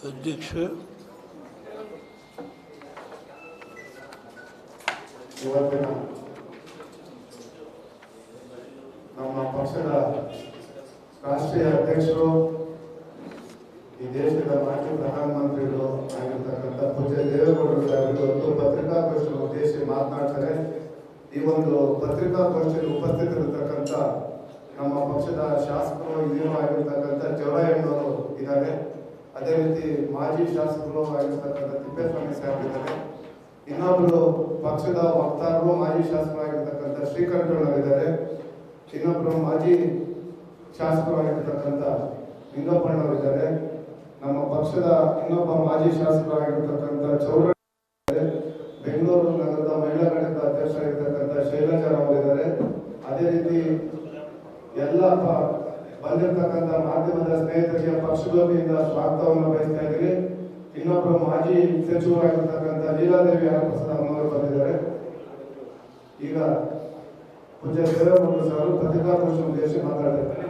ಅಧ್ಯಕ್ಷ ಇವತ್ತಿನ ನಮ್ಮ ಪಕ್ಷದ ರಾಷ್ಟ್ರೀಯ ಅಧ್ಯಕ್ಷರು, ಈ ದೇಶದ ಮಾಜಿ ಪ್ರಧಾನಮಂತ್ರಿಗಳು ಆಗಿರ್ತಕ್ಕಂಥ ಪೂಜ್ಯ ದೇವೇಗೌಡರು ಸಾಹೇಬರು ಪತ್ರಿಕಾಗೋಷ್ಠಿ ಉದ್ದೇಶಿಸಿ ಮಾತನಾಡ್ತಾರೆ. ಈ ಒಂದು ಪತ್ರಿಕಾಗೋಷ್ಠಿಯಲ್ಲಿ ಉಪಸ್ಥಿತರಿರ್ತಕ್ಕಂಥ ನಮ್ಮ ಪಕ್ಷದ ಶಾಸಕರು ಹಿರಿಯರು ಆಗಿರ್ತಕ್ಕಂಥ ಜವರಾಯಣ್ಣವರು ಇದ್ದಾರೆ. ಅದೇ ರೀತಿ ಮಾಜಿ ಶಾಸಕರು ಆಗಿರ್ತಕ್ಕಂಥ ತಿಪ್ಪೇಸ್ವಾಮಿ ಸಾಹೇಬ್ ಇದ್ದಾರೆ. ಇನ್ನೊಬ್ಬರು ಪಕ್ಷದ ವಕ್ತಾರರು ಮಾಜಿ ಶಾಸಕರಾಗಿರ್ತಕ್ಕಂಥ ಶ್ರೀಕಂಠಣ್ಣವರಿದ್ದಾರೆ. ಇನ್ನೊಬ್ಬರು ಮಾಜಿ ಶಾಸಕರಾಗಿರ್ತಕ್ಕಂಥ ಲಿಂಗಪ್ಪಣ್ಣವರಿದ್ದಾರೆ. ನಮ್ಮ ಪಕ್ಷದ ಇನ್ನೊಬ್ಬ ಮಾಜಿ ಶಾಸಕರಾಗಿರ್ತಕ್ಕಂಥ ಚೌರ, ಬೆಂಗಳೂರು ನಗರದ ಮಹಿಳಾ ಘಟಕದ ಅಧ್ಯಕ್ಷರಾಗಿರ್ತಕ್ಕಂಥ ಶೈಲಜಾರವರಿದ್ದಾರೆ. ಅದೇ ರೀತಿ ಎಲ್ಲ ಬಂದಿರತಕ್ಕಂಥ ಮಾಧ್ಯಮದ ಸ್ನೇಹಿತರಿಗೆ ಪಕ್ಷದ ವತಿಯಿಂದ ಸ್ವಾಗತವನ್ನು ಬಯಸ್ತಾ ಇದ್ದೀವಿ. ಇನ್ನೊಬ್ಬರು ಮಾಜಿ ಸಚಿವರಾಗಿರ್ತಕ್ಕಂಥ ಲೀಲಾದೇವಿ ಹರಪ್ರಸಾದ್ ಅಮ್ಮವರು ಬಂದಿದ್ದಾರೆ. ಈಗ ಪೂಜ್ಯ ದೇವೇಗೌಡರು ಸರ್ ಪತ್ರಿಕಾಗೋಷ್ಠಿ ಉದ್ದೇಶಿಸಿ ಮಾತಾಡ್ತಾರೆ.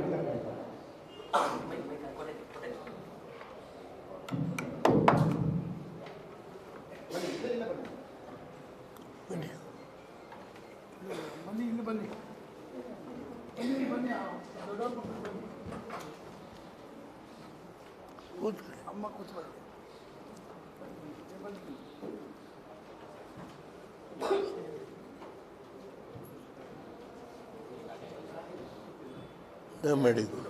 medical.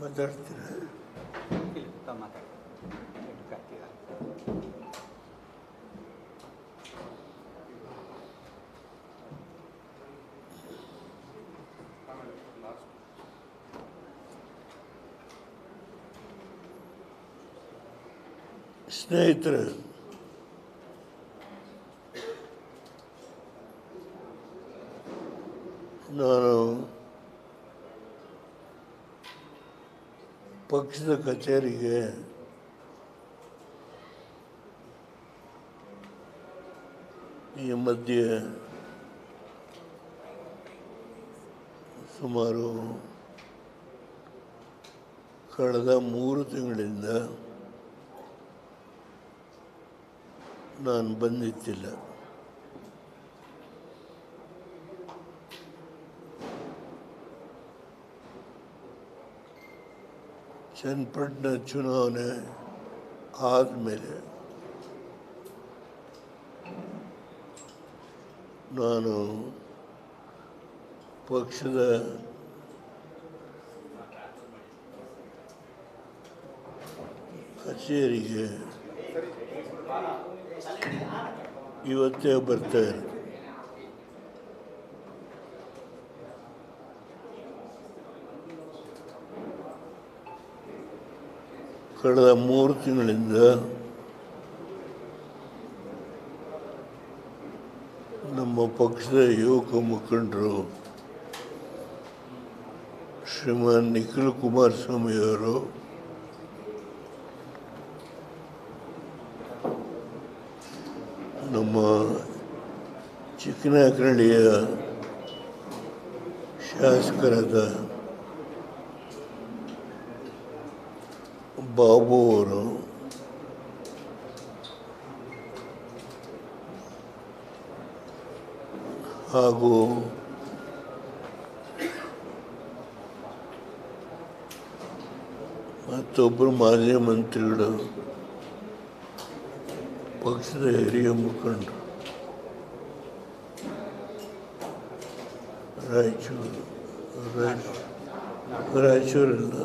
ಮಾತಾಡ್ತೀರಾ? ಸ್ನೇಹಿತರೆ, ನಾನು ಪಕ್ಷದ ಕಚೇರಿಗೆ ಈ ಮಧ್ಯೆ ಸುಮಾರು ಕಳೆದ 3 ತಿಂಗಳಿಂದ ನಾನು ಬಂದಿತ್ತಿಲ್ಲ. ಚನ್ನಪಟ್ಟಣ ಚುನಾವಣೆ ಆದಮೇಲೆ ನಾನು ಪಕ್ಷದ ಕಚೇರಿಗೆ ಇವತ್ತೇ ಬರ್ತಾ ಇರೋದು. ಕಳೆದ 3 ತಿಂಗಳಿಂದ ನಮ್ಮ ಪಕ್ಷದ ಯುವಕ ಮುಖಂಡರು ಶ್ರೀಮಾನ್ ನಿಖಿಲ್ ಕುಮಾರಸ್ವಾಮಿಯವರು ನಮ್ಮ ಚಿಕ್ಕನಾಯಕನಹಳ್ಳಿಯ ಶಾಸಕರಾದ ಬಾಬು ಅವರು ಹಾಗೂ ಮತ್ತೊಬ್ಬರು ಮಾಜಿ ಮಂತ್ರಿಗಳು, ಪಕ್ಷದ ಹಿರಿಯ ಮುಖಂಡರು ರಾಯಚೂರಲ್ಲ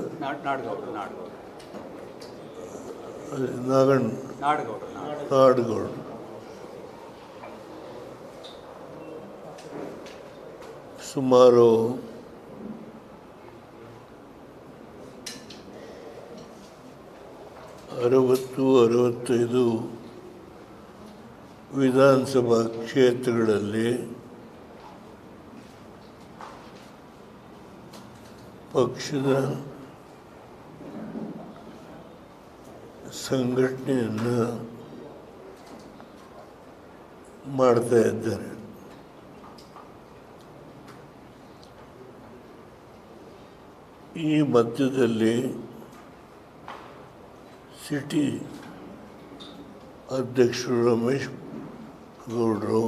ನಾಡಗೌಡ ಸುಮಾರು 60-65 ವಿಧಾನಸಭಾ ಕ್ಷೇತ್ರಗಳಲ್ಲಿ ಪಕ್ಷದ ಸಂಘಟನೆಯನ್ನು ಮಾಡ್ತಾ ಇದ್ದಾರೆ. ಈ ಮಧ್ಯದಲ್ಲಿ ಸಿಟಿ ಅಧ್ಯಕ್ಷರು ರಮೇಶ್ ಗೌಡರು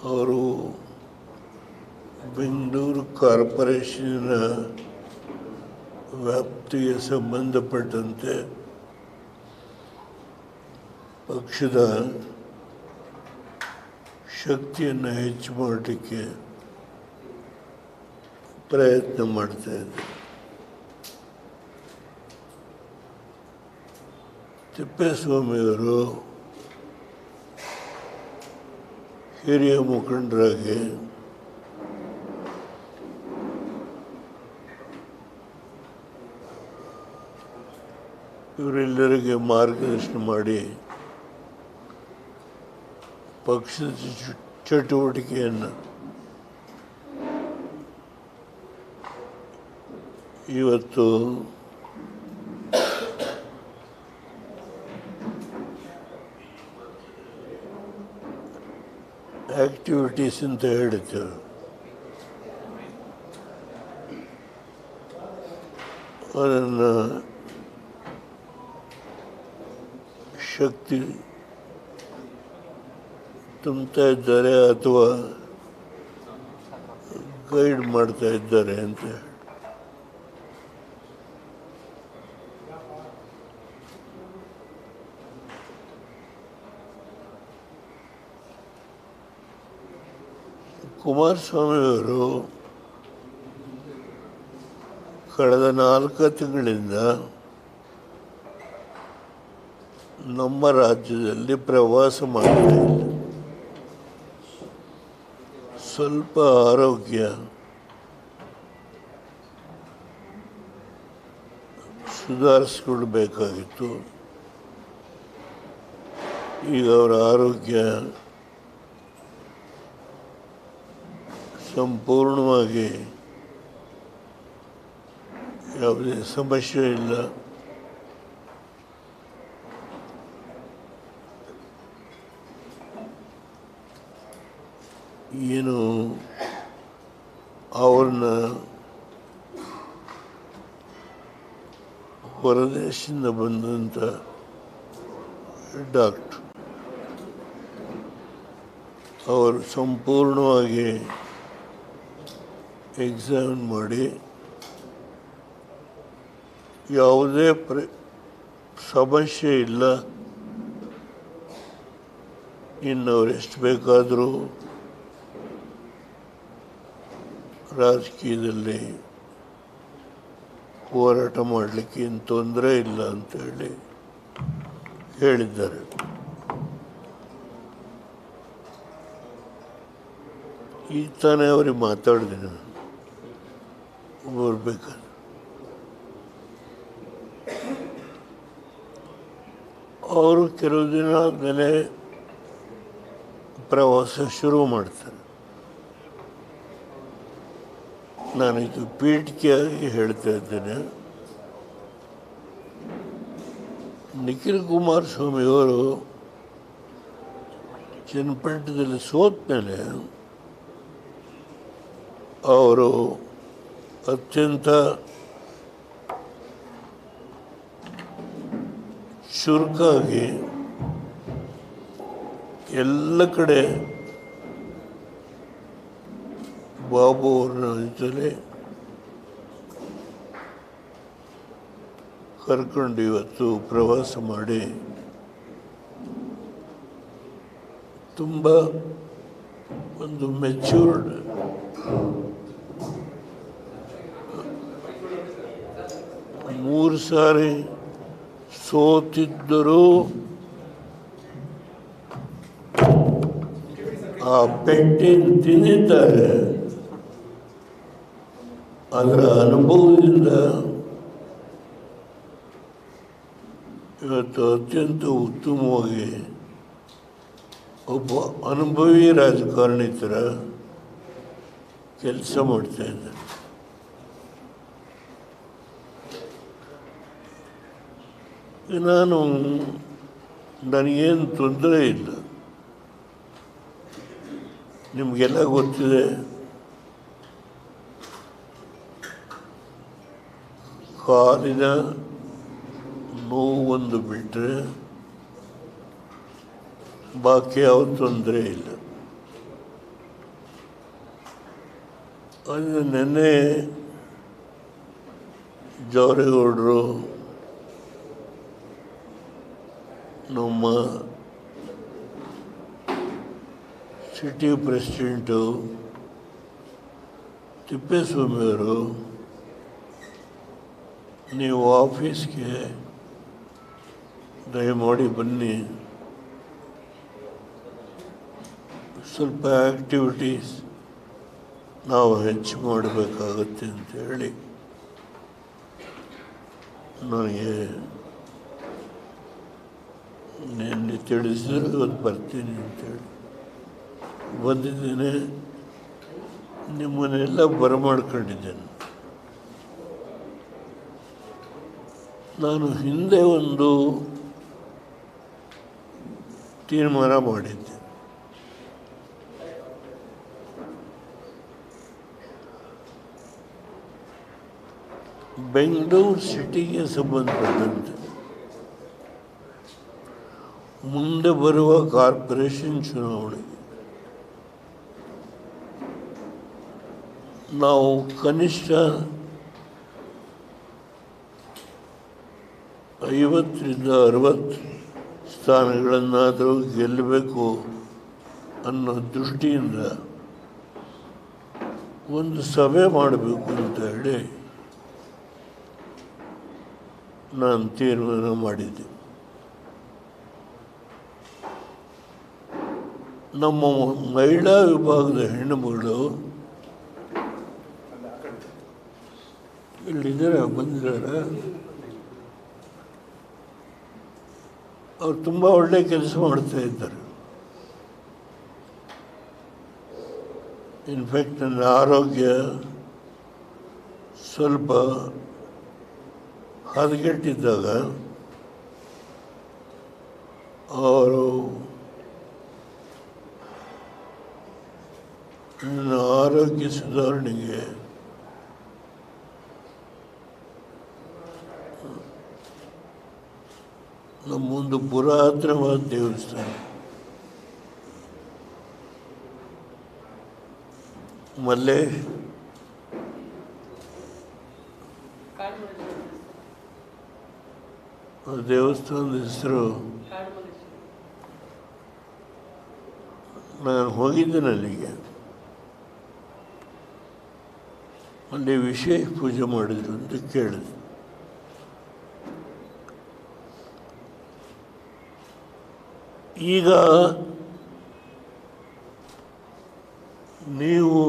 ಅವರು ಬೆಂಗಳೂರು ಕಾರ್ಪೊರೇಷನ್ನ ವ್ಯಾಪ್ತಿಗೆ ಸಂಬಂಧಪಟ್ಟಂತೆ ಪಕ್ಷದ ಶಕ್ತಿಯನ್ನು ಹೆಚ್ಚು ಮಾಡಲಿಕ್ಕೆ ಪ್ರಯತ್ನ ಮಾಡ್ತಾ ಇದ್ದಾರೆ. ತಿಪ್ಪೇಸ್ವಾಮಿಯವರು ಹಿರಿಯ ಮುಖಂಡರಾಗಿ ಇವರೆಲ್ಲರಿಗೆ ಮಾರ್ಗದರ್ಶನ ಮಾಡಿ ಪಕ್ಷದ ಚಟುವಟಿಕೆಯನ್ನು ಇವತ್ತು ಆಕ್ಟಿವಿಟೀಸ್ ಅಂತ ಹೇಳ್ತೇವೆ. ಅದನ್ನು ಶಕ್ತಿ ತುಂಬ್ತಾ ಇದ್ದಾರೆ ಅಥವಾ ಗೈಡ್ ಮಾಡ್ತಾ ಇದ್ದಾರೆ ಅಂತ ಹೇಳಿ ಕುಮಾರಸ್ವಾಮಿಯವರು ಕಳೆದ 4 ತಿಂಗಳಿಂದ ನಮ್ಮ ರಾಜ್ಯದಲ್ಲಿ ಪ್ರವಾಸ ಮಾಡ್ತಾ ಇಲ್ಲ. ಸ್ವಲ್ಪ ಆರೋಗ್ಯ ಸುಧಾರಿಸ್ಕೊಳ್ಬೇಕಾಗಿತ್ತು. ಈಗ ಅವರ ಆರೋಗ್ಯ ಸಂಪೂರ್ಣವಾಗಿ ಯಾವುದೇ ಸಮಸ್ಯೆ ಇಲ್ಲ. ಏನು ಅವ್ರನ್ನ ಹೊರದೇಶದಿಂದ ಬಂದಂಥ ಡಾಕ್ಟ್ರು ಅವರು ಸಂಪೂರ್ಣವಾಗಿ ಎಕ್ಸಾಮಿನ್ ಮಾಡಿ ಯಾವುದೇ ಸಮಸ್ಯೆ ಇಲ್ಲ, ಇನ್ನು ಅವ್ರು ಎಷ್ಟು ಬೇಕಾದರೂ ರಾಜಕೀಯದಲ್ಲಿ ಹೋರಾಟ ಮಾಡಲಿಕ್ಕೆ ಏನು ತೊಂದರೆ ಇಲ್ಲ ಅಂತೇಳಿ ಹೇಳಿದ್ದಾರೆ. ಈಗ ತಾನೇ ಅವ್ರಿಗೆ ಮಾತಾಡಿದೆ ನಾನು ಬರ್ಬೇಕಾದ್ರೆ. ಅವರು ಕೆಲವು ದಿನ ಆದಮೇಲೆ ಪ್ರವಾಸ ಶುರು ಮಾಡ್ತಾರೆ. ನಾನಿದು ಪೀಠಿಕೆಯಾಗಿ ಹೇಳ್ತಾ ಇದ್ದೇನೆ. ನಿಖಿಲ್ ಕುಮಾರಸ್ವಾಮಿಯವರು ಚನ್ನಪಟ್ಟಣದಲ್ಲಿ ಸೋತ ಮೇಲೆ ಅವರು ಅತ್ಯಂತ ಚುರುಕಾಗಿ ಎಲ್ಲ ಕಡೆ ಬಾಬು ಅವ್ರನ್ನ ಜೊತೆ ಕರ್ಕೊಂಡು ಇವತ್ತು ಪ್ರವಾಸ ಮಾಡಿ ತುಂಬ ಒಂದು ಮೆಚ್ಯೂರ್ಡ್ ಮೂರು ಸಾರಿ ಸೋತಿದ್ದರೂ ಆ ಪೆಟ್ಟಿನ ತಿಂದಿದ್ದಾರೆ. ಅದರ ಅನುಭವದಿಂದ ಇವತ್ತು ಅತ್ಯಂತ ಉತ್ತಮವಾಗಿ ಒಬ್ಬ ಅನುಭವಿ ರಾಜಕಾರಣಿ ಥರ ಕೆಲಸ ಮಾಡ್ತಾ ಇದ್ದಾರೆ. ನನಗೇನು ತೊಂದರೆ ಇಲ್ಲ. ನಿಮಗೆಲ್ಲ ಗೊತ್ತಿದೆ, ಕಾಲಿನ ನೋವೊಂದು ಬಿಟ್ಟರೆ ಬಾಕಿ ಯಾವ ತೊಂದರೆ ಇಲ್ಲ. ಅದು ನೆನ್ನೆ ಜವರೇಗೌಡರು ನಮ್ಮ ಸಿಟಿ ಪ್ರೆಸಿಡೆಂಟು ತಿಪ್ಪೇಸ್ವಾಮಿಯವರು ನೀವು ಆಫೀಸ್ಗೆ ದಯಮಾಡಿ ಬನ್ನಿ, ಸ್ವಲ್ಪ ಆ್ಯಕ್ಟಿವಿಟೀಸ್ ನಾವು ಹೆಚ್ಚು ಮಾಡಬೇಕಾಗತ್ತೆ ಅಂತೇಳಿ ನನಗೆ ನಿನ್ನೆ ತಿಳಿಸಿದ್ರು. ಇವತ್ತು ಬರ್ತೀನಿ ಅಂತೇಳಿ ಬಂದಿದ್ದೇನೆ. ನಿಮ್ಮನ್ನೆಲ್ಲ ಬರಮಾಡ್ಕೊಂಡಿದ್ದೇನೆ. ನಾನು ಹಿಂದೆ ಒಂದು ತೀರ್ಮಾನ ಮಾಡಿದ್ದೆ. ಬೆಂಗಳೂರು ಸಿಟಿಗೆ ಸಂಬಂಧಪಟ್ಟಂತೆ ಮುಂದೆ ಬರುವ ಕಾರ್ಪೊರೇಷನ್ ಚುನಾವಣೆಗೆ ನಾವು ಕನಿಷ್ಠ 50ರಿಂದ 60 ಸ್ಥಾನಗಳನ್ನಾದರೂ ಗೆಲ್ಲಬೇಕು ಅನ್ನೋ ದೃಷ್ಟಿಯಿಂದ ಒಂದು ಸಭೆ ಮಾಡಬೇಕು ಅಂತ ಹೇಳಿ ನಾನು ತೀರ್ಮಾನ ಮಾಡಿದ್ದೆ. ನಮ್ಮ ಮಹಿಳಾ ವಿಭಾಗದ ಹೆಣ್ಣುಮಗಳು ಇಲ್ಲಿದ್ದಾರೆ, ಬಂದಿದ್ದಾರೆ. ಅವ್ರು ತುಂಬ ಒಳ್ಳೆಯ ಕೆಲಸ ಮಾಡ್ತಾ ಇದ್ದಾರೆ. ಇನ್ಫ್ಯಾಕ್ಟ್ ನನ್ನ ಆರೋಗ್ಯ ಸ್ವಲ್ಪ ಹದಗೆಟ್ಟಿದ್ದಾಗ ಅವರು ನನ್ನ ಆರೋಗ್ಯ ಸುಧಾರಣೆಗೆ ನಮ್ಮೊಂದು ಪುರಾತನವಾದ ದೇವಸ್ಥಾನ ಮಲ್ಲೇಶ್ ದೇವಸ್ಥಾನದ ಹೆಸರು ನಾನು ಹೋಗಿದ್ದೇನೆ ಅಲ್ಲಿಗೆ. ಅಲ್ಲಿ ವಿಶೇಷ ಪೂಜೆ ಮಾಡಿದ್ರು ಅಂತ ಕೇಳಿದೆ. ಈಗ ನೀವು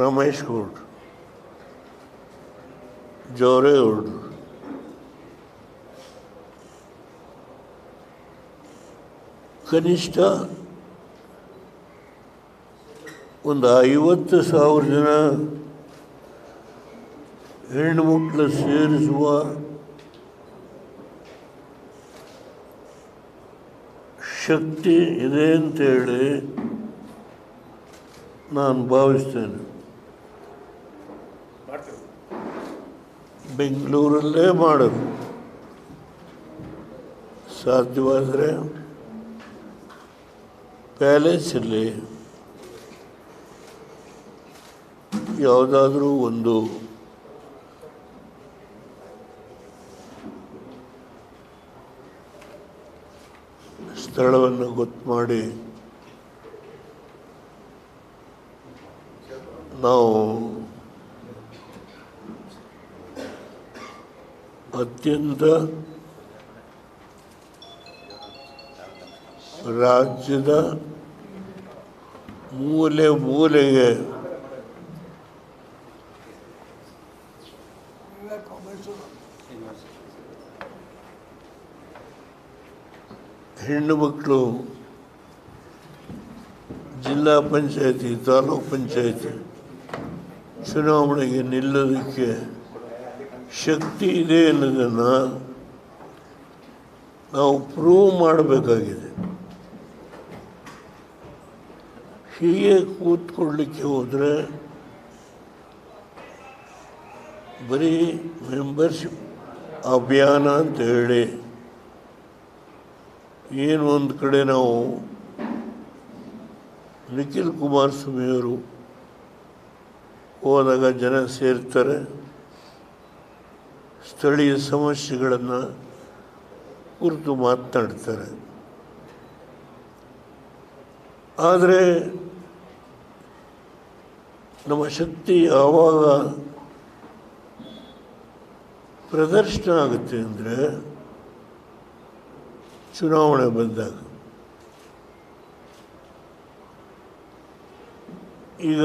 ರಮೇಶ್ ಗೌಡ್ರು, ಜವರೇಗೌಡರು, ಕನಿಷ್ಠ ಒಂದು 50,000 ಜನ ಹೆಣ್ಣುಮಕ್ಕಳು ಸೇರಿಸುವ ಶಕ್ತಿ ಇದೆ ಅಂತೇಳಿ ನಾನು ಭಾವಿಸ್ತೇನೆ. ಬೆಂಗಳೂರಲ್ಲೇ ಮಾಡೋದು ಸಾಧ್ಯವಾದರೆ ಪ್ಯಾಲೇಸಲ್ಲಿ ಯಾವುದಾದ್ರೂ ಒಂದು ಸ್ಥಳವನ್ನು ಗೊತ್ತು ಮಾಡಿ ನಾವು ಅತ್ಯಂತ ರಾಜ್ಯದ ಮೂಲೆ ಮೂಲೆಗೆ ಹೆಣ್ಣು ಮಕ್ಕಳು ಜಿಲ್ಲಾ ಪಂಚಾಯತಿ, ತಾಲೂಕು ಪಂಚಾಯತಿ ಚುನಾವಣೆಗೆ ನಿಲ್ಲೋದಕ್ಕೆ ಶಕ್ತಿ ಇದೆ ಅನ್ನೋದನ್ನು ನಾವು ಪ್ರೂವ್ ಮಾಡಬೇಕಾಗಿದೆ. ಹೀಗೆ ಕೂತ್ಕೊಳ್ಳಿಕ್ಕೆ ಹೋದರೆ ಬರೀ ಮೆಂಬರ್ಶಿಪ್ ಅಭಿಯಾನ ಅಂತ ಹೇಳಿ ಏನು ಒಂದು ಕಡೆ ನಾವು ನಿಖಿಲ್ ಕುಮಾರಸ್ವಾಮಿಯವರು ಹೋದಾಗ ಜನ ಸೇರ್ತಾರೆ, ಸ್ಥಳೀಯ ಸಮಸ್ಯೆಗಳನ್ನು ಕುರಿತು ಮಾತನಾಡ್ತಾರೆ. ಆದರೆ ನಮ್ಮ ಶಕ್ತಿ ಯಾವಾಗ ಪ್ರದರ್ಶನ ಆಗುತ್ತೆ ಅಂದರೆ ಚುನಾವಣೆ ಬಂದಾಗ. ಈಗ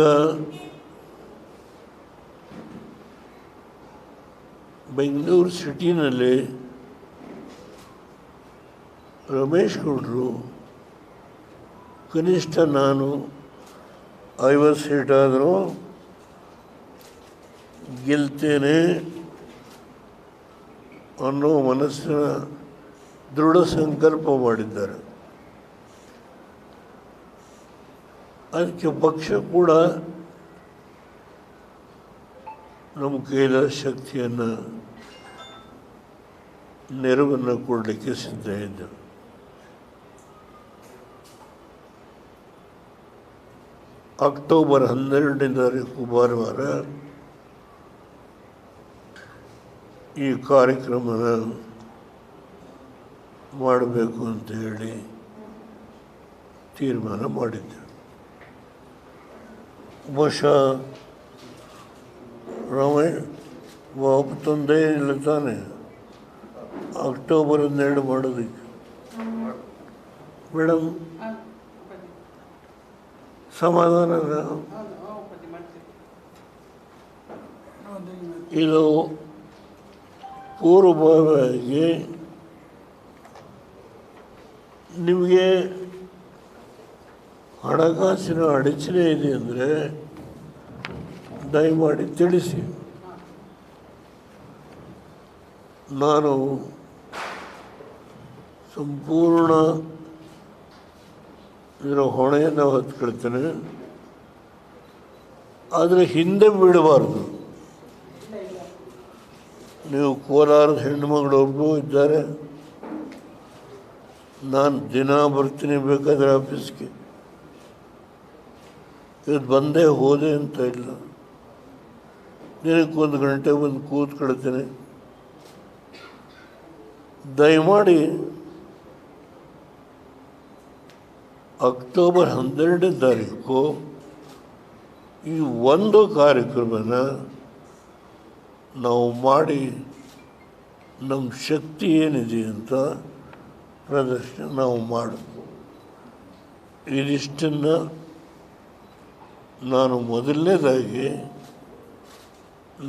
ಬೆಂಗಳೂರು ಸಿಟಿನಲ್ಲಿ ರಮೇಶ್ ಗೌಡರು ಕನಿಷ್ಠ ನಾನು 50 ಸೀಟಾದರೂ ಗೆಲ್ತೇನೆ ಅನ್ನೋ ಮನಸ್ಸಿನ ದೃಢ ಸಂಕಲ್ಪ ಮಾಡಿದ್ದಾರೆ. ಅದಕ್ಕೆ ಪಕ್ಷ ಕೂಡ ನಮ್ಮ ಕೈಲಾದ ಶಕ್ತಿಯನ್ನು ನೆರವನ್ನು ಕೊಡಲಿಕ್ಕೆ ಸಿದ್ಧ ಇದ್ದೇವೆ. ಅಕ್ಟೋಬರ್ 12ನೇ ತಾರೀಕು ಭಾನುವಾರ ಈ ಕಾರ್ಯಕ್ರಮನ ಮಾಡಬೇಕು ಅಂತ ಹೇಳಿ ತೀರ್ಮಾನ ಮಾಡಿದ್ದೆ. ಬಹುಶಃ ವಾಪು ತೊಂದರೆ ಇಲ್ಲ ತಾನೆ ಅಕ್ಟೋಬರ್ 12 ಮಾಡೋದಕ್ಕೆ. ಮೇಡಮ್ ಸಮಾಧಾನ. ಇದು ಪೂರ್ವಭಾವಿಯಾಗಿ ನಿಮಗೆ ಹಣಕಾಸಿನ ಅಡಚಣೆ ಇದೆ ಅಂದರೆ ದಯಮಾಡಿ ತಿಳಿಸಿ. ನಾನು ಸಂಪೂರ್ಣ ಇದರ ಹೊಣೆಯನ್ನು ಹೊತ್ಕೊಳ್ತೇನೆ. ಆದರೆ ಹಿಂದೆ ಬಿಡಬಾರ್ದು. ನೀವು ಕೋಲಾರದ ಹೆಣ್ಣುಮಗಳೊಬ್ಬರು ಇದ್ದಾರೆ, ನಾನು ದಿನ ಬರ್ತೀನಿ ಬೇಕಾದರೆ ಆಫೀಸ್ಗೆ, ಇವತ್ತು ಬಂದೇ ಹೋದೆ ಅಂತ ಇಲ್ಲ, ದಿನಕ್ಕೆ 1 ಗಂಟೆ ಬಂದು ಕೂತ್ಕೊಳ್ತೇನೆ. ದಯಮಾಡಿ ಅಕ್ಟೋಬರ್ 12ನೇ ತಾರೀಕು ಈ ಒಂದು ಕಾರ್ಯಕ್ರಮನ ನಾವು ಮಾಡಿ ನಮ್ಮ ಶಕ್ತಿ ಏನಿದೆ ಅಂತ ಪ್ರದರ್ಶನ ನಾವು ಮಾಡೋದು. ಇದಿಷ್ಟನ್ನು ನಾನು ಮೊದಲನೇದಾಗಿ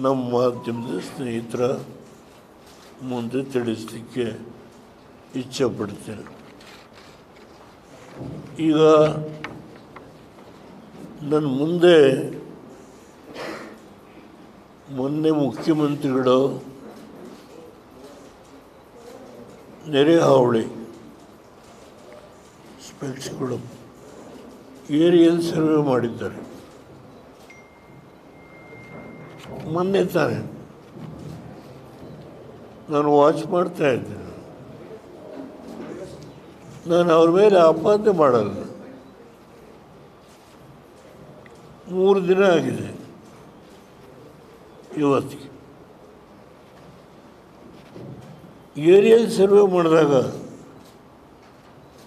ನಮ್ಮ ಮಾಧ್ಯಮದ ಸ್ನೇಹಿತರ ಮುಂದೆ ತಿಳಿಸಲಿಕ್ಕೆ ಇಚ್ಛೆಪಡ್ತೇನೆ. ಈಗ ನನ್ನ ಮುಂದೆ ಮೊನ್ನೆ ಮುಖ್ಯಮಂತ್ರಿಗಳು ನೆರೆ ಹಾವಳಿ ಸ್ಪೆಕ್ಟ್ಸ್ಗಳು ಏರಿಯಲ್ ಸರ್ವೆ ಮಾಡಿದ್ದಾರೆ. ಮೊನ್ನೆ ತಾನೆ ನಾನು ವಾಚ್ ಮಾಡ್ತಾ ಇದ್ದೇನೆ. ನಾನು ಅವ್ರ ಮೇಲೆ ಆಪಾದನೆ ಮಾಡಲ್ಲ. 3 ದಿನ ಆಗಿದೆ ಇವತ್ತಿಗೆ. ಏರಿಯಲ್ ಸರ್ವೆ ಮಾಡಿದಾಗ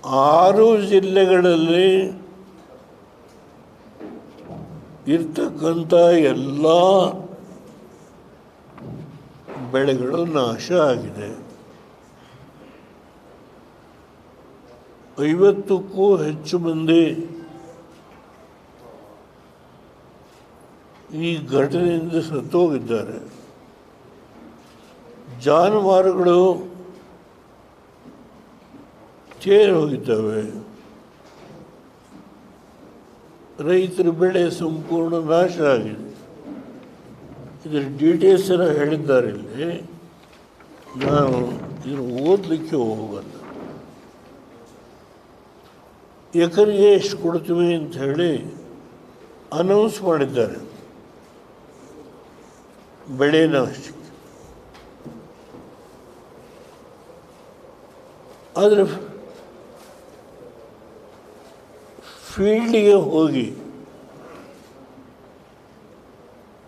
6 ಜಿಲ್ಲೆಗಳಲ್ಲಿ ಇರ್ತಕ್ಕಂಥ ಎಲ್ಲ ಬೆಳೆಗಳು ನಾಶ ಆಗಿದೆ. 50ಕ್ಕೂ ಹೆಚ್ಚು ಮಂದಿ ಈ ಘಟನೆಯಿಂದ ಸತ್ತೋಗಿದ್ದಾರೆ. ಜಾನುವಾರುಗಳು ಚೇರಿ ಹೋಗಿದ್ದಾವೆ. ರೈತರ ಬೆಳೆ ಸಂಪೂರ್ಣ ನಾಶ ಆಗಿದೆ. ಇದರ ಡೀಟೇಲ್ಸ್ ಎಲ್ಲ ಹೇಳಿದ್ದಾರೆ ಇಲ್ಲಿ. ನಾನು ಇದನ್ನು ಓದಲಿಕ್ಕೆ ಹೋಗಲ್ಲ. ಎಕರೆಗೆ ಎಷ್ಟು ಕೊಡ್ತೀವಿ ಅಂತ ಹೇಳಿ ಅನೌನ್ಸ್ ಮಾಡಿದ್ದಾರೆ ಬೆಳೆನ ಅಷ್ಟಕ್ಕೆ. ಆದರೆ ಫೀಲ್ಡಿಗೆ ಹೋಗಿ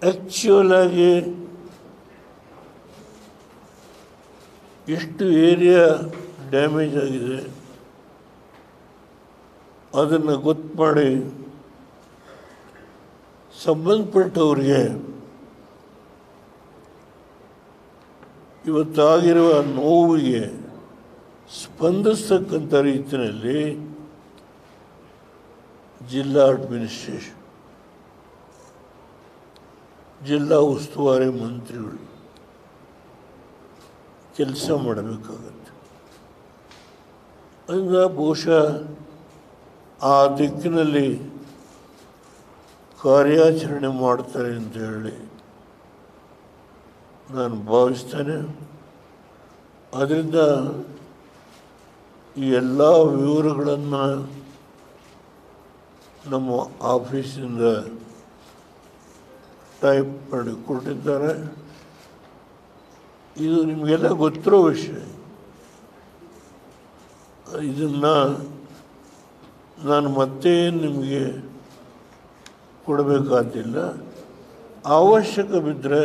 ಆ್ಯಕ್ಚುಯಲ್ ಆಗಿ ಎಷ್ಟು ಏರಿಯಾ ಡ್ಯಾಮೇಜ್ ಆಗಿದೆ ಅದನ್ನು ಗೊತ್ತು ಮಾಡಿ ಸಂಬಂಧಪಟ್ಟವ್ರಿಗೆ ಇವತ್ತಾಗಿರುವ ನೋವಿಗೆ ಸ್ಪಂದಿಸ್ತಕ್ಕಂಥ ರೀತಿಯಲ್ಲಿ ಜಿಲ್ಲಾ ಅಡ್ಮಿನಿಸ್ಟ್ರೇಷನ್, ಜಿಲ್ಲಾ ಉಸ್ತುವಾರಿ ಮಂತ್ರಿಗಳು ಕೆಲಸ ಮಾಡಬೇಕಾಗತ್ತೆ. ಅದರಿಂದ ಬಹುಶಃ ಆ ದಿಕ್ಕಿನಲ್ಲಿ ಕಾರ್ಯಾಚರಣೆ ಮಾಡ್ತಾರೆ ಅಂತ ಹೇಳಿ ನಾನು ಭಾವಿಸ್ತೇನೆ. ಅದರಿಂದ ಈ ಎಲ್ಲ ವಿವರಗಳನ್ನು ನಮ್ಮ ಆಫೀಸಿಂದ ಟೈಪ್ ಮಾಡಿ ಕೊಟ್ಟಿದ್ದಾರೆ. ಇದು ನಿಮಗೆಲ್ಲ ಗೊತ್ತಿರೋ ವಿಷಯ. ಇದನ್ನು ನಾನು ಮತ್ತೆ ನಿಮಗೆ ಕೊಡಬೇಕಾದಿಲ್ಲ. ಅವಶ್ಯಕ ಬಿದ್ದರೆ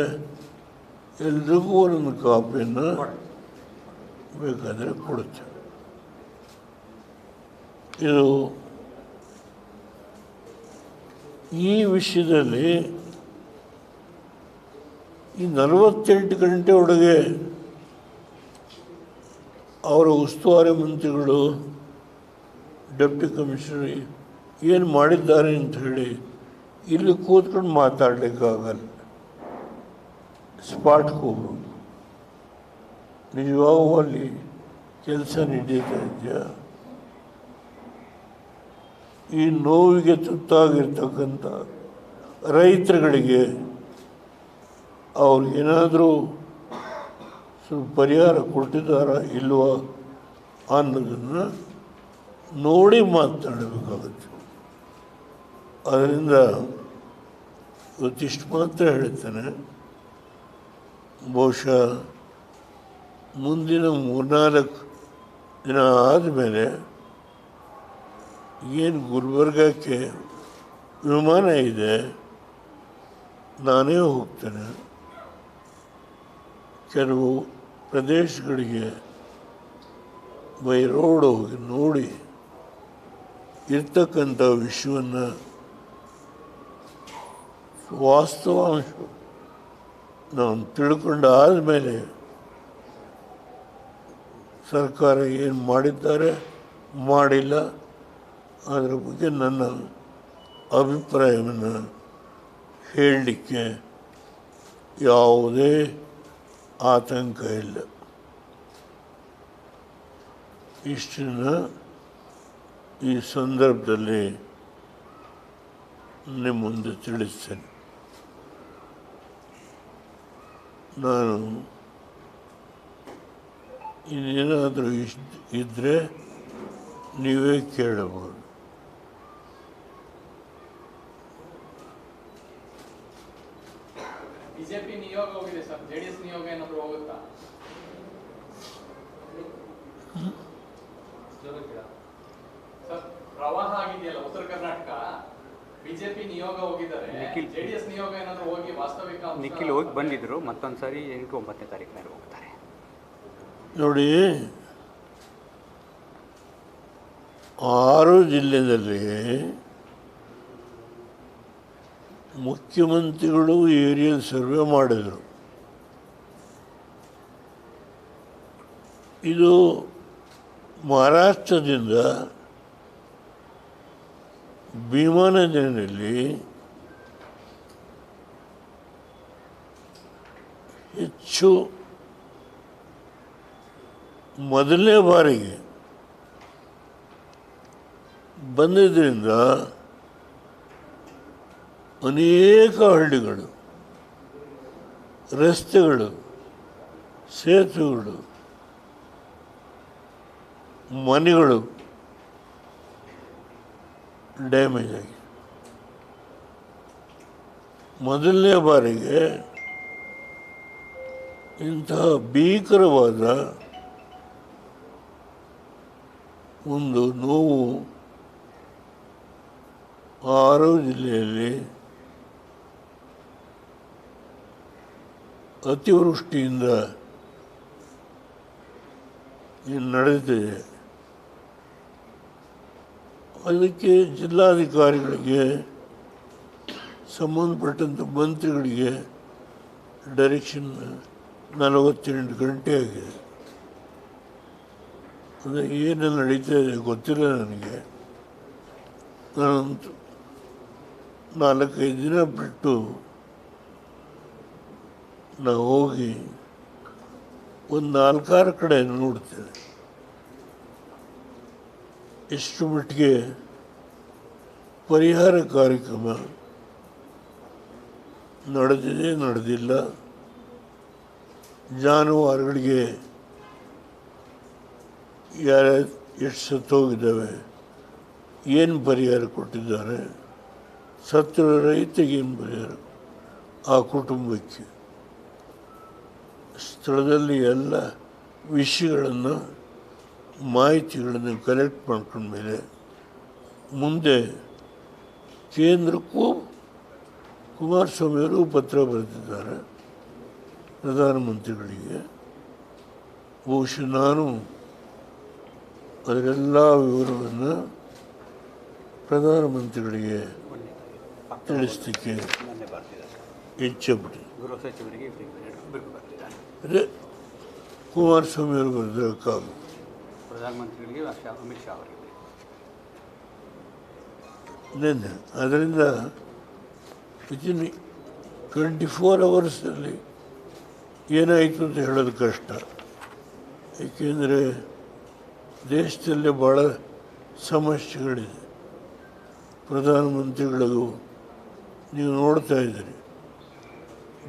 ಎಲ್ರಿಗೂ ಒಂದೊಂದು ಕಾಪಿಯನ್ನು ಬೇಕಾದರೆ ಕೊಡುತ್ತೆ. ಇದು ಈ ವಿಷಯದಲ್ಲಿ ಈ 48 ಗಂಟೆ ಒಳಗೆ ಅವರ ಉಸ್ತುವಾರಿ ಮಂತ್ರಿಗಳು, ಡೆಪ್ಟಿ ಕಮಿಷನರ್ ಏನು ಮಾಡಿದ್ದಾರೆ ಅಂತ ಹೇಳಿ ಇಲ್ಲಿ ಕೂತ್ಕೊಂಡು ಮಾತಾಡಲಿಕ್ಕಾಗಲ್ಲ. ಸ್ಪಾಟ್ಗೆ ಹೋಗ್ಬೇಕು. ನಿಜವಾಗೂ ಅಲ್ಲಿ ಕೆಲಸ ನಡೀತಾ ಇದೆಯಾ? ಈ ನೋವಿಗೆ ತುತ್ತಾಗಿರ್ತಕ್ಕಂಥ ರೈತರುಗಳಿಗೆ ಅವ್ರಿಗೇನಾದರೂ ಸ್ವಲ್ಪ ಪರಿಹಾರ ಕೊಟ್ಟಿದ್ದಾರಾ ಇಲ್ವಾ ಅನ್ನೋದನ್ನು ನೋಡಿ ಮಾತನಾಡಬೇಕಾಗುತ್ತೆ. ಅದರಿಂದ ಇವತ್ತಿಷ್ಟು ಮಾತ್ರ ಹೇಳ್ತೇನೆ. ಬಹುಶಃ ಮುಂದಿನ 3-4 ದಿನ ಆದಮೇಲೆ ಏನು ಗುಲ್ಬರ್ಗಕ್ಕೆ ವಿಮಾನ ಇದೆ, ನಾನೇ ಹೋಗ್ತೇನೆ. ಕೆಲವು ಪ್ರದೇಶಗಳಿಗೆ ಬೈ ರೋಡ್ ಹೋಗಿ ನೋಡಿ ಇರ್ತಕ್ಕಂಥ ವಿಷಯವನ್ನು ವಾಸ್ತವಾಂಶ ನಾವು ತಿಳ್ಕೊಂಡಾದ ಮೇಲೆ ಸರ್ಕಾರ ಏನು ಮಾಡಿದ್ದಾರೆ ಮಾಡಿಲ್ಲ ಅದರ ಬಗ್ಗೆ ನನ್ನ ಅಭಿಪ್ರಾಯವನ್ನು ಹೇಳಲಿಕ್ಕೆ ಯಾವುದೇ ಆತಂಕ ಇಲ್ಲ. ಇಷ್ಟನ್ನು ಈ ಸಂದರ್ಭದಲ್ಲಿ ನಿಮ್ಮ ಮುಂದೆ ತಿಳಿಸ್ತೇನೆ. ನಾನು ಇನ್ನೇನಾದರೂ ಇದ್ದರೆ ನೀವೇ ಕೇಳಬಹುದು. ಬಿಜೆಪಿ ನಿಯೋಗ ಹೋಗಿದೆ ಸರ್, ಜೆಡಿಎಸ್ ನಿಯೋಗ ಏನಾದರೂ ಹೋಗುತ್ತಾ? ಸರ್, ಪ್ರವಾಹ ಆಗಿದೆಯಲ್ಲ ಉತ್ತರ ಕರ್ನಾಟಕ, ಬಿಜೆಪಿ ನಿಯೋಗ ಹೋಗಿದ್ದಾರೆ, ಜೆಡಿಎಸ್ ನಿಯೋಗ ಏನಾದರೂ ಹೋಗಿ ವಾಸ್ತವಿಕ ನಿಖಿಲ್ ಹೋಗಿ ಬಂದಿದ್ರು. ಮತ್ತೊಂದ್ಸರಿ 8-9ನೇ ತಾರೀಕು ಮೇಲೆ ಹೋಗ್ತಾರೆ. ನೋಡಿ, 6 ಜಿಲ್ಲೆಯಲ್ಲಿ ಮುಖ್ಯಮಂತ್ರಿಗಳು ಏರಿಯಲ್ ಸರ್ವೆ ಮಾಡಿದರು. ಇದು ಮಹಾರಾಷ್ಟ್ರದಿಂದ ಭೀಮಾ ನದಿಯಲ್ಲಿ ಹೆಚ್ಚು ಮೊದಲನೇ ಬಾರಿಗೆ ಬಂದಿದ್ದರಿಂದ ಅನೇಕ ಹಳ್ಳಿಗಳು ರಸ್ತೆಗಳು, ಸೇತುವೆಗಳು, ಮನೆಗಳು ಡ್ಯಾಮೇಜ್ ಆಗಿದೆ. ಮೊದಲನೇ ಬಾರಿಗೆ ಇಂತಹ ಭೀಕರವಾದ ಒಂದು ನೋವು ಆರು ಜಿಲ್ಲೆಯಲ್ಲಿ ಅತಿವೃಷ್ಟಿಯಿಂದ ನಡೆದಿದೆ. ಅದಕ್ಕೆ ಜಿಲ್ಲಾಧಿಕಾರಿಗಳಿಗೆ, ಸಂಬಂಧಪಟ್ಟಂಥ ಮಂತ್ರಿಗಳಿಗೆ ಡೈರೆಕ್ಷನ್ 48 ಗಂಟೆ ಆಗಿದೆ. ಅದು ಏನೆಲ್ಲ ನಡೀತಾ ಇದೆ ಗೊತ್ತಿಲ್ಲ ನನಗೆ. ನಾನಂತೂ 4-5 ದಿನ ಬಿಟ್ಟು ನಾವು ಹೋಗಿ ಒಂದು 4-6 ಕಡೆ ನೋಡ್ತೇವೆ ಎಷ್ಟು ಮಟ್ಟಿಗೆ ಪರಿಹಾರ ಕಾರ್ಯಕ್ರಮ ನಡೆದಿದೆ, ನಡೆದಿಲ್ಲ, ಜಾನುವಾರುಗಳಿಗೆ ಎಷ್ಟು ಸತ್ತೋಗಿದ್ದಾವೆ, ಏನು ಪರಿಹಾರ ಕೊಟ್ಟಿದ್ದಾರೆ, ಸತ್ತ ರೈತರಿಗೆ ಏನು ಪರಿಹಾರ, ಆ ಕುಟುಂಬಕ್ಕೆ ಸ್ಥಳದಲ್ಲಿ ಎಲ್ಲ ವಿಷಯಗಳನ್ನು, ಮಾಹಿತಿಗಳನ್ನು ಕಲೆಕ್ಟ್ ಮಾಡ್ಕೊಂಡ್ಮೇಲೆ ಮುಂದೆ ಕೇಂದ್ರಕ್ಕೂ ಕುಮಾರಸ್ವಾಮಿಯವರು ಪತ್ರ ಬರೆದಿದ್ದಾರೆ ಪ್ರಧಾನಮಂತ್ರಿಗಳಿಗೆ. ಬಹುಶಃ ನಾನು ಅದರೆಲ್ಲ ವಿವರವನ್ನು ಪ್ರಧಾನಮಂತ್ರಿಗಳಿಗೆ ತಿಳಿಸಲಿಕ್ಕೆ ಇಚ್ಛೆಪಟ್ಟು ಗೃಹ ಸಚಿವರಿಗೆ ಅದೇ ಕುಮಾರಸ್ವಾಮಿಯವರು ಬರೆದಕ್ಕಾಗಲ್ಲ, ಪ್ರಧಾನಮಂತ್ರಿಗಳಿಗೆ ಅಮಿತ್ ಶಾ ಅವರಿಗೆ. ನೆನ್ನೆ ಅದರಿಂದ ವಿತಿನ್ 24 ಅವರ್ಸಲ್ಲಿ ಏನಾಯಿತು ಅಂತ ಹೇಳೋದು ಕಷ್ಟ. ಏಕೆಂದರೆ ದೇಶದಲ್ಲೇ ಭಾಳ ಸಮಸ್ಯೆಗಳಿದೆ. ಪ್ರಧಾನಮಂತ್ರಿಗಳಿಗೂ ನೀವು ನೋಡ್ತಾ ಇದ್ದೀರಿ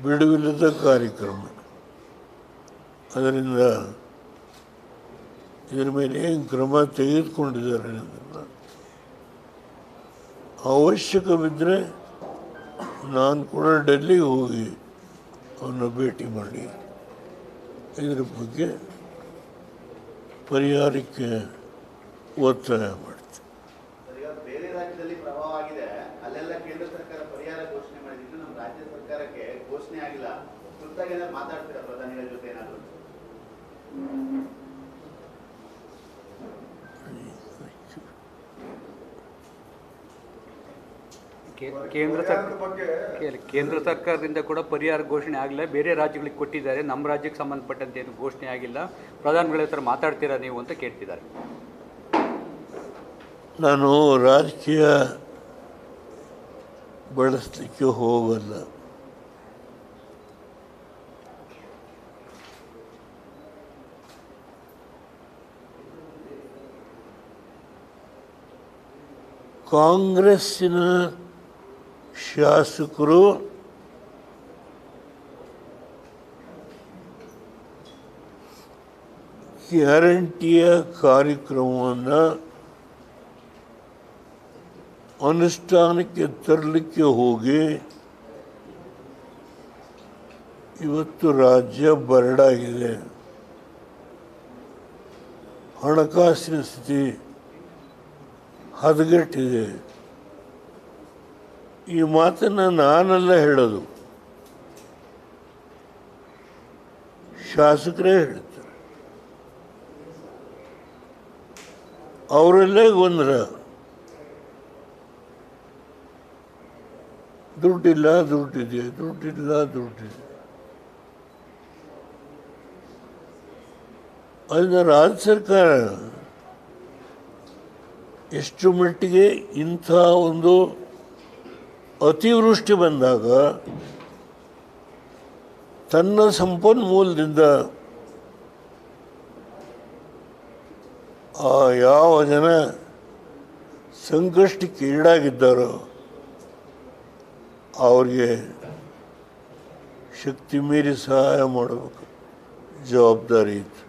ಬಿಡುವಿಲ್ಲದ ಕಾರ್ಯಕ್ರಮ. ಅದರಿಂದ ಇದರ ಮೇಲೆ ಏನು ಕ್ರಮ ತೆಗೆದುಕೊಂಡಿದ್ದಾರೆ ಅನ್ನೋದನ್ನು ಅವಶ್ಯಕ ಬಿದ್ದರೆ ನಾನು ಕೂಡ ಡೆಲ್ಲಿಗೆ ಹೋಗಿ ಅವನ್ನ ಭೇಟಿ ಮಾಡಿ ಇದರ ಬಗ್ಗೆ ಪರಿಹಾರಕ್ಕೆ ಒತ್ತಾಯ ಮಾಡ್ತೀನಿ. ಬೇರೆ ರಾಜ್ಯದಲ್ಲಿ ಪ್ರವಾಹ ಆಗಿದೆ, ಅಲ್ಲೆಲ್ಲ ಕೇಂದ್ರ ಸರ್ಕಾರ ಪರಿಹಾರ ಘೋಷಣೆ ಮಾಡಿದ್ದು, ನಮ್ಮ ರಾಜ್ಯ ಸರ್ಕಾರಕ್ಕೆ ಘೋಷಣೆ ಆಗಿಲ್ಲ. ತುರ್ತಾಗಿ ಏನಾದ್ರು ಮಾತಾಡ್ತೀರಾ ಪ್ರಧಾನಿಗಳ ಜೊತೆ ಏನಾದ್ರು? ಕೇಂದ್ರ ಸರ್ಕಾರದಿಂದ ಕೂಡ ಪರಿಹಾರ ಘೋಷಣೆ ಆಗಿಲ್ಲ, ಬೇರೆ ರಾಜ್ಯಗಳಿಗೆ ಕೊಟ್ಟಿದ್ದಾರೆ, ನಮ್ಮ ರಾಜ್ಯಕ್ಕೆ ಸಂಬಂಧಪಟ್ಟಂತೆ ಏನು ಘೋಷಣೆ ಆಗಿಲ್ಲ, ಪ್ರಧಾನಿಗಳ ಹತ್ರ ಮಾತಾಡ್ತೀರಾ ನೀವು ಅಂತ ಕೇಳ್ತಿದ್ದಾರೆ. ನಾನು ರಾಜಕೀಯ ಬಳಸಲಿಕ್ಕೆ ಹೋಗಲ್ಲ. ಕಾಂಗ್ರೆಸ್ಸಿನ ಶಾಸಕರು ಗ್ಯಾರಂಟಿಯ ಕಾರ್ಯಕ್ರಮವನ್ನು ಅನುಷ್ಠಾನಕ್ಕೆ ತರಲಿಕ್ಕೆ ಹೋಗಿ ಇವತ್ತು ರಾಜ್ಯ ಬರಡಾಗಿದೆ. ಹಣಕಾಸಿನ ಸ್ಥಿತಿ ಹದಗೆಟ್ಟಿದೆ. ಈ ಮಾತನ್ನು ನಾನೆಲ್ಲ ಹೇಳೋದು, ಶಾಸಕರೇ ಹೇಳ್ತಾರೆ. ಅವರಲ್ಲೇ ಗೊಂದಲ, ದುಡ್ಡಿಲ್ಲ, ದುಡ್ಡಿದೆ, ದುಡ್ಡಿಲ್ಲ, ದುಡ್ಡಿದೆ. ಅದನ್ನು ರಾಜ್ಯ ಸರ್ಕಾರ ಎಷ್ಟು ಮಟ್ಟಿಗೆ ಇಂಥ ಒಂದು ಅತಿವೃಷ್ಟಿ ಬಂದಾಗ ತನ್ನ ಸಂಪನ್ಮೂಲದಿಂದ ಯಾವ ಜನ ಸಂಕಷ್ಟಕ್ಕೆ ಈಡಾಗಿದ್ದಾರೋ ಅವ್ರಿಗೆ ಶಕ್ತಿ ಮೀರಿ ಸಹಾಯ ಮಾಡಬೇಕು ಜವಾಬ್ದಾರಿ ಇತ್ತು.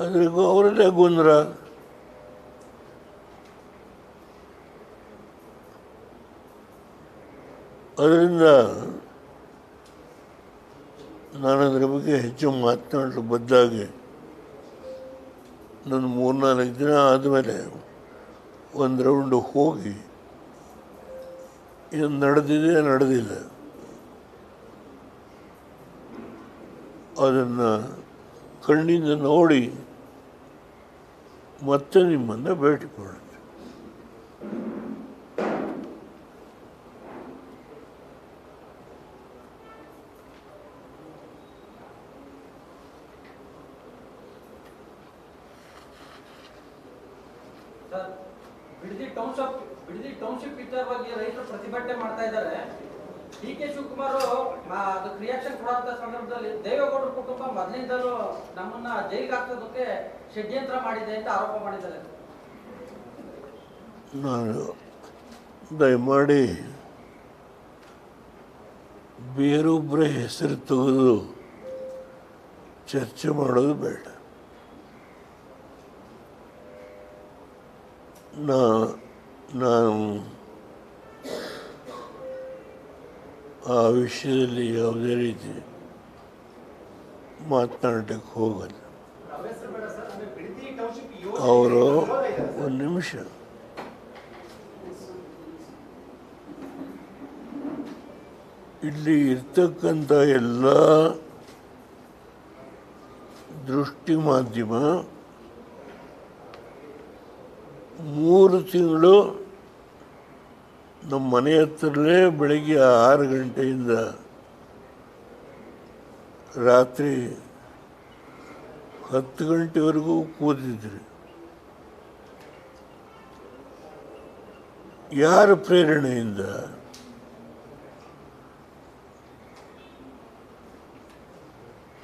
ಆದರೆ ಅವರಲ್ಲೇ ಗೊಂದಲ. ಅದರಿಂದ ನಾನು ಅದರ ಬಗ್ಗೆ ಹೆಚ್ಚು ಮಾತನಾಡಲು ಬದ್ದಾಗಿ ನಾನು 3-4 ದಿನ ಆದಮೇಲೆ ಒಂದು ರೌಂಡು ಹೋಗಿ ಏನು ನಡೆದಿದೆ ನಡೆದಿಲ್ಲ ಅದನ್ನು ಕಣ್ಣಿಂದ ನೋಡಿ ಮತ್ತೆ ನಿಮ್ಮನ್ನು ಭೇಟಿ ಕೊಡುತ್ತೆ. ಬಿಡದಿ ಟೌನ್ಶಿಪ್ ವಿಚಾರವಾಗಿ ರೈತರು ಪ್ರತಿಭಟನೆ ಮಾಡ್ತಾ ಇದ್ದಾರೆ. ಡಿ.ಕೆ. ಶಿವಕುಮಾರ್ ಅದಕ್ಕೆ ರಿಯಾಕ್ಷನ್ ಕೊಡುವಂತ ಸಂದರ್ಭದಲ್ಲಿ ದೇವೇಗೌಡರ ಕುಟುಂಬ ಮೊದಲಿಂದಲೂ ನಮ್ಮನ್ನ ಜೈಲಿಗೆ ಹಾಕೋದಕ್ಕೆ ಷಡ್ಯಂತ್ರ ಮಾಡಿದೆ ಅಂತ ಆರೋಪ ಮಾಡಿದ್ದಾರೆ. ನಾನು ದಯಮಾಡಿ ಬೇರೊಬ್ಬರ ಹೆಸರು ತೆಗೆದು ಚರ್ಚೆ ಮಾಡೋದು ಬೇಡ. ನಾನು ಆ ವಿಷಯದಲ್ಲಿ ಯಾವುದೇ ರೀತಿ ಮಾತನಾಡಲಿಕ್ಕೆ ಹೋಗಲ್ಲ. ಅವರು ಒಂದು ನಿಮಿಷ ಇಲ್ಲಿ ಇರ್ತಕ್ಕಂಥ ಎಲ್ಲ ದೃಷ್ಟಿ ಮಾಧ್ಯಮ 3 ತಿಂಗಳು ನಮ್ಮ ಮನೆ ಹತ್ರಲ್ಲೇ ಬೆಳಗ್ಗೆ 6 ಗಂಟೆಯಿಂದ ರಾತ್ರಿ 10 ಗಂಟೆವರೆಗೂ ಕೂತಿದ್ರಿ. ಯಾರ ಪ್ರೇರಣೆಯಿಂದ?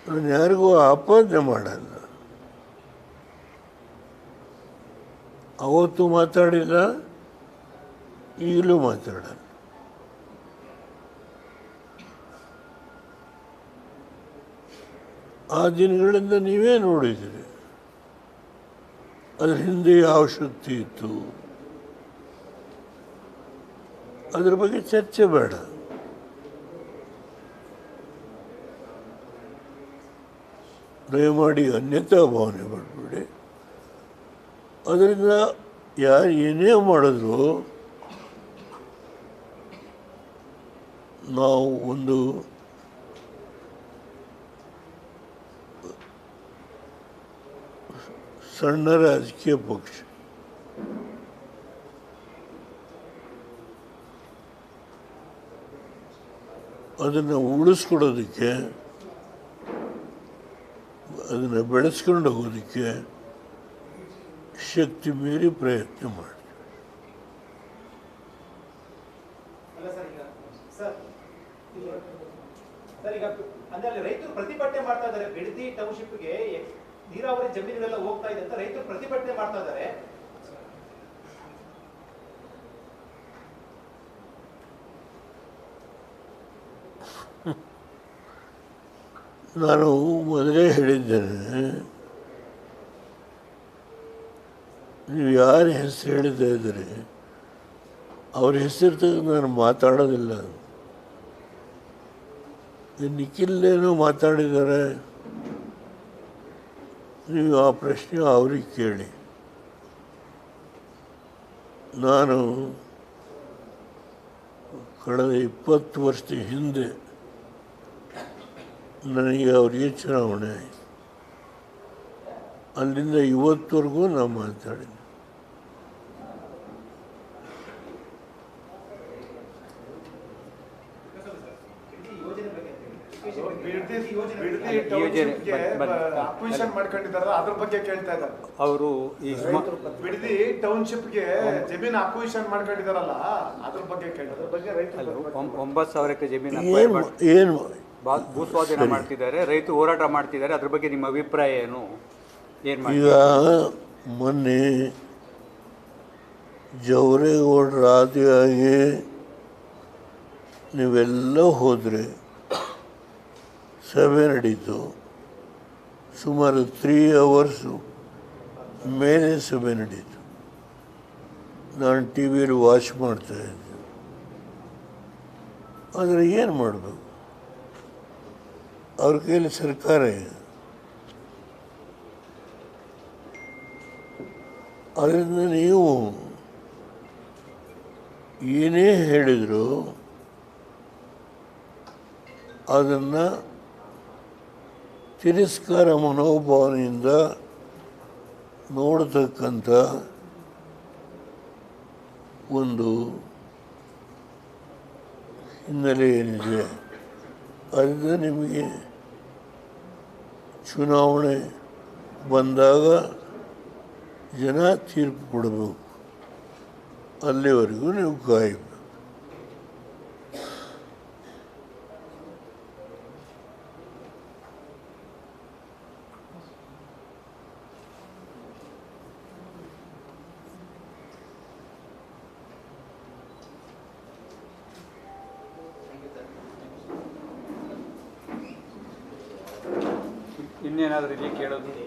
ನಾನು ಯಾರಿಗೂ ಆಪಾದನೆ ಮಾಡಲ್ಲ. ಅವತ್ತು ಮಾತಾಡಿಲ್ಲ, ಈಗಲೂ ಮಾತಾಡಲ್ಲ. ಆ ದಿನಗಳಿಂದ ನೀವೇ ನೋಡಿದ್ದೀರಿ ಅದ್ರ ಹಿಂದೆ ಯಾವ ಶಕ್ತಿ ಇತ್ತು, ಅದ್ರ ಬಗ್ಗೆ ಚರ್ಚೆ ಬೇಡ. ದಯಮಾಡಿ ಅನ್ಯತಾ ಭಾವನೆ ಮಾಡಬೇಡಿ. ಅದರಿಂದ ಯಾರು ಏನೇ ಮಾಡಿದ್ರು ನಾವು ಒಂದು ಸಣ್ಣ ರಾಜಕೀಯ ಪಕ್ಷ, ಅದನ್ನು ಉಳಿಸ್ಕೊಡೋದಕ್ಕೆ, ಅದನ್ನು ಬೆಳೆಸ್ಕೊಂಡು ಹೋಗೋದಕ್ಕೆ ಶಕ್ತಿ ಮೀರಿ ಪ್ರಯತ್ನ ಮಾಡಿ. ಈಗ ಅಂದ್ರೆ ರೈತರು ಪ್ರತಿಭಟನೆ ಮಾಡ್ತಾ ಇದ್ದಾರೆ. ಬಿಡದಿ ಟೌನ್ಶಿಪ್ಗೆ ನೀರಾವರಿ ಜಮೀನುಗಳೆಲ್ಲ ಹೋಗ್ತಾ ಇದೆ ಅಂತ ರೈತರು ಪ್ರತಿಭಟನೆ ಮಾಡ್ತಾ ಇದ್ದಾರೆ. ನಾನು ಮೊದಲೇ ಹೇಳಿದ್ದೇನೆ, ನೀವು ಯಾರ ಹೆಸರು ಹೇಳಿದ್ದೇ ಇದ್ದರೆ ಅವ್ರ ಹೆಸರು ತೆಗೆದು ನಾನು ಮಾತಾಡೋದಿಲ್ಲ. ನಿಖಿಲ್ಲೇನೋ ಮಾತಾಡಿದ್ದಾರೆ, ನೀವು ಆ ಪ್ರಶ್ನೆ ಅವ್ರಿಗೆ ಕೇಳಿ. ನಾನು ಕಳೆದ 20 ವರ್ಷದ ಹಿಂದೆ ನನಗೆ ಅವರಿಗೆ ಚುನಾವಣೆ ಆಯಿತು. ಅಲ್ಲಿಂದ ಇವತ್ತವರೆಗೂ ನಾನು ಮಾತಾಡಿದ್ದೆ. ಅವರು ಈ ಬಿಡದಿ ಟೌನ್ಶಿಪ್ಗೆ ಜಮೀನು ಅಕ್ವಿಷನ್ ಮಾಡ್ಕೊಂಡಿದ್ದಾರಲ್ಲ, ಅದ್ರ ಬಗ್ಗೆ ಕೇಳಿದ್ರು. 9,000 ಎಕರೆ ಜಮೀನು ಏನು ಭೂಸ್ವಾಧೀನ ಮಾಡ್ತಿದ್ದಾರೆ, ರೈತರು ಹೋರಾಟ ಮಾಡ್ತಿದ್ದಾರೆ. ಅದ್ರ ಬಗ್ಗೆ ನಿಮ್ಮ ಅಭಿಪ್ರಾಯ ಏನು? ಈಗ ಮೊನ್ನೆ ಜವರೇಗೌಡರ ಆದಿಯಾಗಿ ನೀವೆಲ್ಲ ಹೋದರೆ ಸಭೆ ನಡೀತು. ಸುಮಾರು 3 ಅವರ್ಸು ಮೇಲೆ ಸಭೆ ನಡೀತು. ನಾನು ಟಿ ವಿಯಲ್ಲಿ ವಾಚ್ ಮಾಡ್ತಾಯಿದ್ದೆ. ಆದರೆ ಏನು ಮಾಡಬೇಕು? ಅವ್ರ ಕೈಯಲ್ಲಿ ಸರ್ಕಾರ ಇದೆ. ಅದರಿಂದ ನೀವು ಏನೇ ಹೇಳಿದರೂ ಅದನ್ನು ತಿರಸ್ಕಾರ ಮನೋಭಾವನೆಯಿಂದ ನೋಡತಕ್ಕಂಥ ಒಂದು ಹಿನ್ನೆಲೆ ಏನಿದೆ, ಅದರಿಂದ ನಿಮಗೆ ಚುನಾವಣೆ ಬಂದಾಗ ಜನ ತೀರ್ಪು ಕೊಡಬೇಕು. ಅಲ್ಲಿವರೆಗೂ ನೀವು ಕಾಯಬೇಕು. ಇನ್ನೇನಾದರೂ ಇಲ್ಲಿ ಕೇಳೋದು? ಈ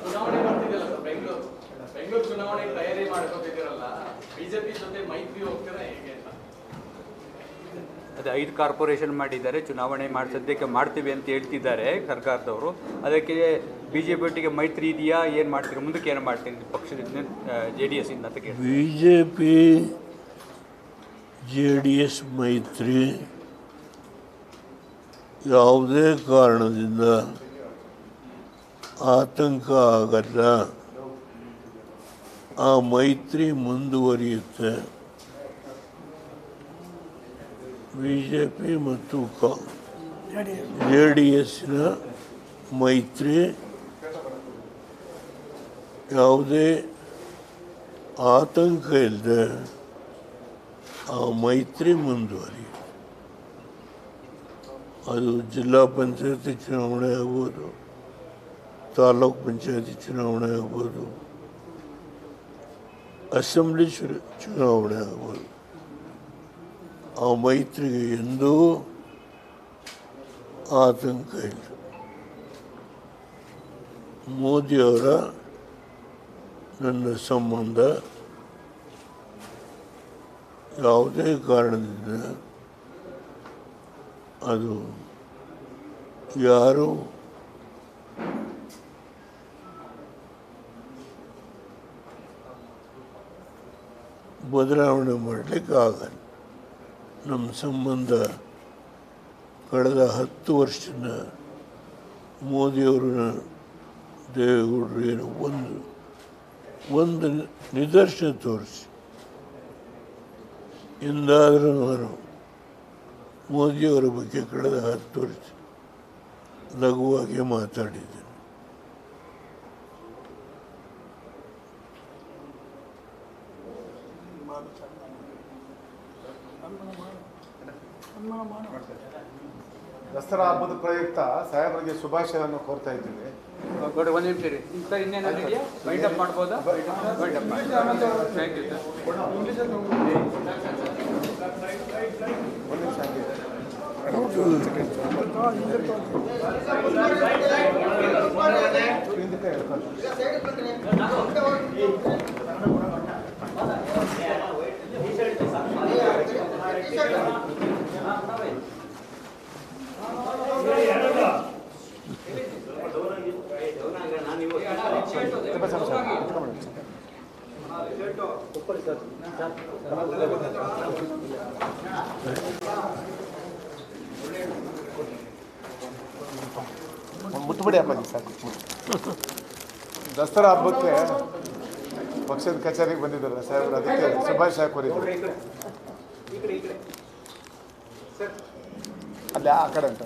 ಚುನಾವಣೆ ಬರ್ತಿದೆಯಲ್ಲ ಸರ್, ಬೆಂಗಳೂರು ಚುನಾವಣೆಗೆ ತಯಾರಿ ಮಾಡ್ಕೋತಿದ್ದೀರಲ್ಲ, ಬಿಜೆಪಿ ಜೊತೆ ಮೈತ್ರಿ ಹೋಗ್ತೀರಾ ಹೇಗೆ ಅಂತ? ಅದು 5 ಕಾರ್ಪೊರೇಷನ್ ಮಾಡಿದ್ದಾರೆ, ಚುನಾವಣೆ ಸದ್ಯಕ್ಕೆ ಮಾಡ್ತೀವಿ ಅಂತ ಹೇಳ್ತಿದ್ದಾರೆ ಸರ್ಕಾರದವರು. ಅದಕ್ಕೆ BJP ಒಟ್ಟಿಗೆ ಮೈತ್ರಿ ಇದೆಯಾ, ಏನು ಮಾಡ್ತೀರಿ, ಮುಂದಕ್ಕೆ ಏನು ಮಾಡ್ತೀರಿ ಪಕ್ಷದಿಂದ JDS ಇಂದ ಅಂತ ಕೇಳಿ. BJP JDS ಮೈತ್ರಿ ಯಾವುದೇ ಕಾರಣದಿಂದ ಆತಂಕ ಆಗಲ್ಲ. ಆ ಮೈತ್ರಿ ಮುಂದುವರಿಯುತ್ತೆ. BJP ಮತ್ತು JDSನ ಮೈತ್ರಿ ಯಾವುದೇ ಆತಂಕ ಇಲ್ಲದೆ ಆ ಮೈತ್ರಿ ಮುಂದುವರಿಯುತ್ತೆ. ಅದು ಜಿಲ್ಲಾ ಪಂಚಾಯತಿ ಚುನಾವಣೆ ಆಗ್ಬೋದು, ತಾಲೂಕು ಪಂಚಾಯತಿ ಚುನಾವಣೆ ಆಗ್ಬೋದು, ಅಸೆಂಬ್ಲಿ ಚುನಾವಣೆ ಆಗ್ಬೋದು. ಆ ಮೈತ್ರಿಗೆ ಎಂದೂ ಆತಂಕ ಇಲ್ಲ. ಮೋದಿಯವರ ನನ್ನ ಸಂಬಂಧ ಯಾವುದೇ ಕಾರಣದಿಂದ ಅದು ಯಾರು ಬದಲಾವಣೆ ಮಾಡಲಿಕ್ಕೆ ಆಗಲ್ಲ. ನಮ್ಮ ಸಂಬಂಧ ಕಳೆದ 10 ವರ್ಷದ ಮೋದಿಯವ್ರನ್ನ ದೇವೇಗೌಡರು ಏನು ಒಂದು ನಿದರ್ಶನ ತೋರಿಸಿ ಎಂದಾದರೂ ನಾನು ಮೋದಿಯವರ ಬಗ್ಗೆ ಕಳೆದ 10 ವರ್ಷ ಲಘುವಾಗಿ ಮಾತಾಡಿದ್ದೇನೆ. ದಸರಾ ಹಬ್ಬದ ಪ್ರಯುಕ್ತ ಸಾಹೇಬರಿಗೆ ಶುಭಾಶಯವನ್ನು ಕೋರ್ತಾ ಇದ್ದೀವಿ. ಒಂದು ನಿಮಿಷ ರೀ ಸರ್, ಇನ್ನೇನಾದ್ರು ಇದೆಯಾ? ವೈಂಡ್ ಅಪ್ ಮಾಡ್ಬೋದಾ? ವೈಂಡ್ ಅಪ್ ಮಾಡಿ. Thank you sir. ಒಂದು ನಿಮಿಷ ಆಗಿದೆ. ಹಿಂದಕ್ಕೆ ಮುಟ್ಬಿಡಿ ಅಪ್ಪಾಜಿ ಸಾಕು. ದಸರಾ ಹಬ್ಬಕ್ಕೆ ಪಕ್ಷದ ಕಚೇರಿಗೆ ಬಂದಿದ್ದಾರೆ ಸಾಹೇಬರು, ಅದಕ್ಕೆ ಶುಭಾಶಯ ಕೋರಿದ್ರು. ಅಲ್ಲಿ ಆ ಕಡೆ ಅಂತ